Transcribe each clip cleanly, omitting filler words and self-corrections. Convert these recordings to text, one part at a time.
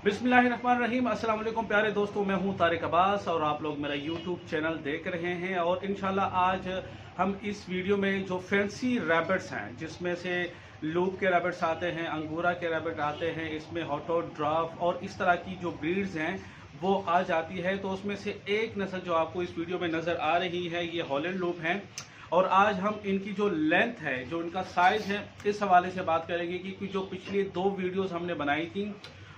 बिस्मिल्लाहिर्रहमानिर्रहीम। अस्सलाम वालेकुम प्यारे दोस्तों, मैं हूं तारिक अब्बास और आप लोग मेरा यूट्यूब चैनल देख रहे हैं। और इंशाल्लाह आज हम इस वीडियो में जो फैंसी रैबिट्स हैं, जिसमें से लूप के रैबिट्स आते हैं, अंगूरा के रैबिट आते हैं, इसमें हॉटोट ड्राफ और इस तरह की जो ब्रीड्स हैं वो आ जाती है। तो उसमें से एक नस्ल जो आपको इस वीडियो में नज़र आ रही है ये हॉलैंड लूप हैं। और आज हम इनकी जो लेंथ है, जो इनका साइज़ है, इस हवाले से बात करेंगे क्योंकि जो पिछली 2 वीडियोस हमने बनाई थी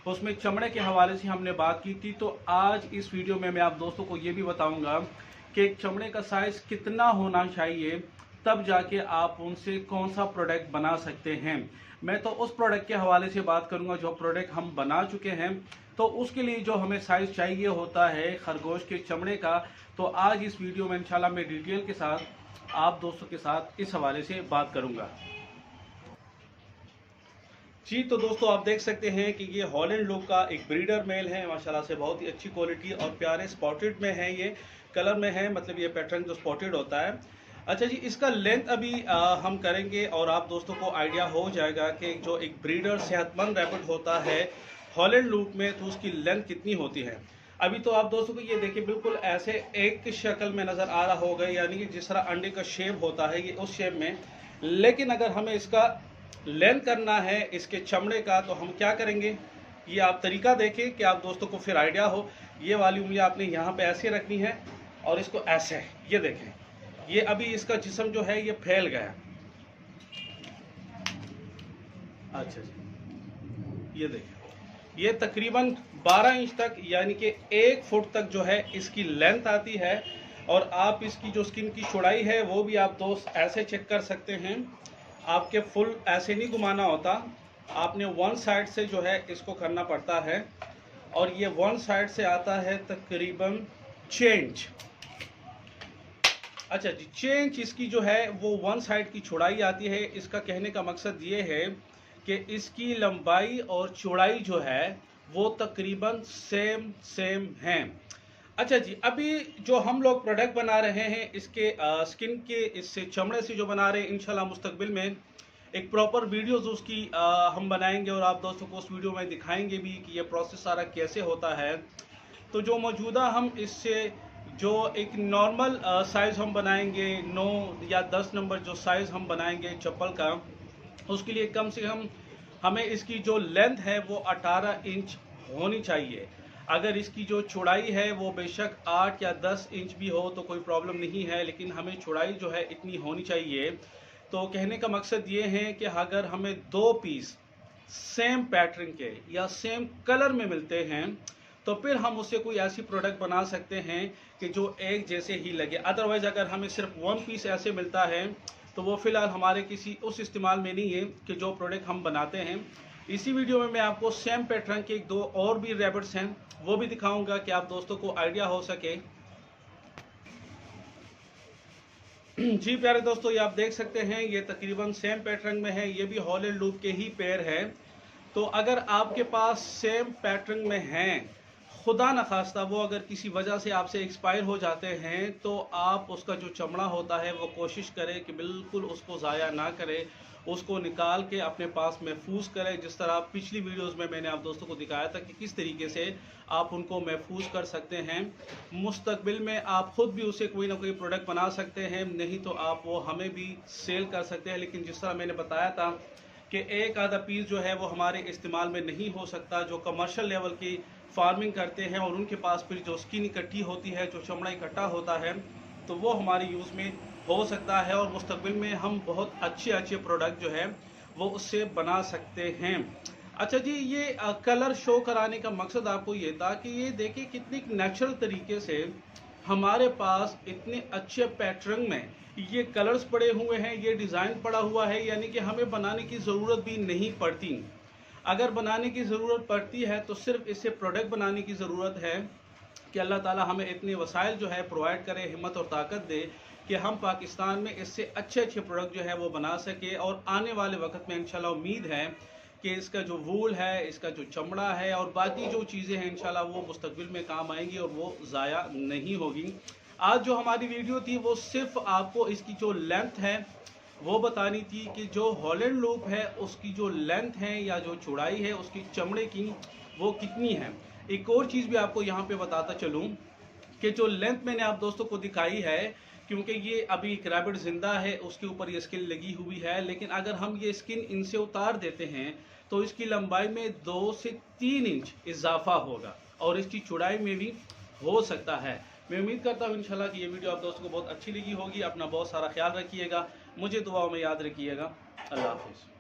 उसमें चमड़े के हवाले से हमने बात की थी। तो आज इस वीडियो में मैं आप दोस्तों को ये भी बताऊंगा कि चमड़े का साइज़ कितना होना चाहिए, तब जाके आप उनसे कौन सा प्रोडक्ट बना सकते हैं। मैं तो उस प्रोडक्ट के हवाले से बात करूंगा जो प्रोडक्ट हम बना चुके हैं। तो उसके लिए जो हमें साइज़ चाहिए होता है खरगोश के चमड़े का, तो आज इस वीडियो में इंशाल्लाह मैं डिटेल के साथ आप दोस्तों के साथ इस हवाले से बात करूंगा। जी तो दोस्तों, आप देख सकते हैं कि ये हॉलैंड लूप का एक ब्रीडर मेल है। माशाल्लाह से बहुत ही अच्छी क्वालिटी और प्यारे स्पॉटेड में है, ये कलर में है, मतलब ये पैटर्न जो स्पॉटेड होता है। अच्छा जी, इसका लेंथ अभी हम करेंगे और आप दोस्तों को आइडिया हो जाएगा कि जो एक ब्रीडर सेहतमंद रैबिट होता है हॉलैंड लूप में, तो उसकी लेंथ कितनी होती है। अभी तो आप दोस्तों को ये देखिए बिल्कुल ऐसे एक शक्ल में नज़र आ रहा होगा, यानी कि जिस तरह अंडे का शेप होता है ये उस शेप में। लेकिन अगर हमें इसका लेंथ करना है इसके चमड़े का, तो हम क्या करेंगे, ये आप तरीका देखें कि आप दोस्तों को फिर आइडिया हो। ये वाली उंगली आपने यहाँ पे ऐसे रखनी है और इसको ऐसे, ये देखें, ये अभी इसका जिस्म जो है ये फैल गया। अच्छा जी, ये देखें, ये तकरीबन 12 इंच तक यानी कि 1 फुट तक जो है इसकी लेंथ आती है। और आप इसकी जो स्किन की चौड़ाई है वो भी आप दोस्त ऐसे चेक कर सकते हैं। आपके फुल ऐसे नहीं घुमाना होता, आपने वन साइड से जो है इसको करना पड़ता है। और ये वन साइड से आता है तकरीबन 6 इंच। अच्छा जी, 6 इंच इसकी जो है वो वन साइड की चौड़ाई आती है। इसका कहने का मकसद ये है कि इसकी लंबाई और चौड़ाई जो है वो तकरीबन सेम हैं। अच्छा जी, अभी जो हम लोग प्रोडक्ट बना रहे हैं इसके स्किन के, इससे चमड़े से जो बना रहे हैं, इंशाल्लाह मुस्तकबिल में एक प्रॉपर वीडियोस उसकी हम बनाएंगे और आप दोस्तों को उस वीडियो में दिखाएंगे भी कि ये प्रोसेस सारा कैसे होता है। तो जो मौजूदा हम इससे जो एक नॉर्मल साइज़ हम बनाएंगे 9 या 10 नंबर जो साइज़ हम बनाएंगे चप्पल का, उसके लिए कम से कम हमें इसकी जो लेंथ है वो 18 इंच होनी चाहिए। अगर इसकी जो चौड़ाई है वो बेशक 8 या 10 इंच भी हो तो कोई प्रॉब्लम नहीं है, लेकिन हमें चौड़ाई जो है इतनी होनी चाहिए। तो कहने का मकसद ये है कि अगर हमें 2 पीस सेम पैटर्न के या सेम कलर में मिलते हैं तो फिर हम उससे कोई ऐसी प्रोडक्ट बना सकते हैं कि जो एक जैसे ही लगे। अदरवाइज़ अगर हमें सिर्फ 1 पीस ऐसे मिलता है तो वो फ़िलहाल हमारे किसी उस इस्तेमाल में नहीं है कि जो प्रोडक्ट हम बनाते हैं। इसी वीडियो में मैं आपको सेम पैटर्न के 2 और भी रैबिट्स हैं वो भी दिखाऊंगा कि आप दोस्तों को आइडिया हो सके। जी प्यारे दोस्तों, ये आप देख सकते हैं ये तकरीबन सेम पैटर्न में है, ये भी हॉलैंड लूप के ही पेयर है। तो अगर आपके पास सेम पैटर्न में हैं, खुदा न खास्ता वो अगर किसी वजह से आपसे एक्सपायर हो जाते हैं, तो आप उसका जो चमड़ा होता है वो कोशिश करें कि बिल्कुल उसको ज़ाया ना करें, उसको निकाल के अपने पास महफूज करें। जिस तरह पिछली वीडियोस में मैंने आप दोस्तों को दिखाया था कि किस तरीके से आप उनको महफूज कर सकते हैं। मुस्तकबिल में आप ख़ुद भी उसे कोई ना कोई प्रोडक्ट बना सकते हैं, नहीं तो आप वो हमें भी सेल कर सकते हैं। लेकिन जिस तरह मैंने बताया था कि एक आधा पीस जो है वो हमारे इस्तेमाल में नहीं हो सकता। जो कमर्शियल लेवल की फार्मिंग करते हैं और उनके पास फिर जो स्किन इकट्ठी होती है, जो चमड़ा इकट्ठा होता है, तो वो हमारे यूज़ में हो सकता है और मुस्तकबिल में हम बहुत अच्छे प्रोडक्ट जो है वो उससे बना सकते हैं। अच्छा जी, ये कलर शो कराने का मकसद आपको ये था कि ये देखिए कितनी नेचुरल तरीके से हमारे पास इतने अच्छे पैटर्न में ये कलर्स पड़े हुए हैं, ये डिज़ाइन पड़ा हुआ है, यानी कि हमें बनाने की ज़रूरत भी नहीं पड़ती। अगर बनाने की ज़रूरत पड़ती है तो सिर्फ इससे प्रोडक्ट बनाने की ज़रूरत है कि अल्लाह ताला हमें इतने वसाइल जो है प्रोवाइड करे, हिम्मत और ताकत दे कि हम पाकिस्तान में इससे अच्छे प्रोडक्ट जो है वो बना सके। और आने वाले वक्त में इंशाल्लाह उम्मीद है कि इसका जो वूल है, इसका जो चमड़ा है और बाकी जो चीज़ें हैं इंशाल्लाह वो मुस्तकबिल में काम आएंगी और वो ज़ाया नहीं होगी। आज जो हमारी वीडियो थी वो सिर्फ आपको इसकी जो लेंथ है वो बतानी थी कि जो हॉलैंड लूप है उसकी जो लेंथ है या जो चौड़ाई है उसकी चमड़े की वो कितनी है। एक और चीज़ भी आपको यहाँ पे बताता चलूँ कि जो लेंथ मैंने आप दोस्तों को दिखाई है, क्योंकि ये अभी एक रैबिट ज़िंदा है उसके ऊपर ये स्किन लगी हुई है, लेकिन अगर हम ये स्किन इनसे उतार देते हैं तो इसकी लंबाई में 2 से 3 इंच इजाफा होगा और इसकी चौड़ाई में भी हो सकता है। मैं उम्मीद करता हूँ इंशाल्लाह कि ये वीडियो आप दोस्तों को बहुत अच्छी लगी होगी। अपना बहुत सारा ख्याल रखिएगा, मुझे दुआओं में याद रखिएगा। अल्लाह हाफिज़।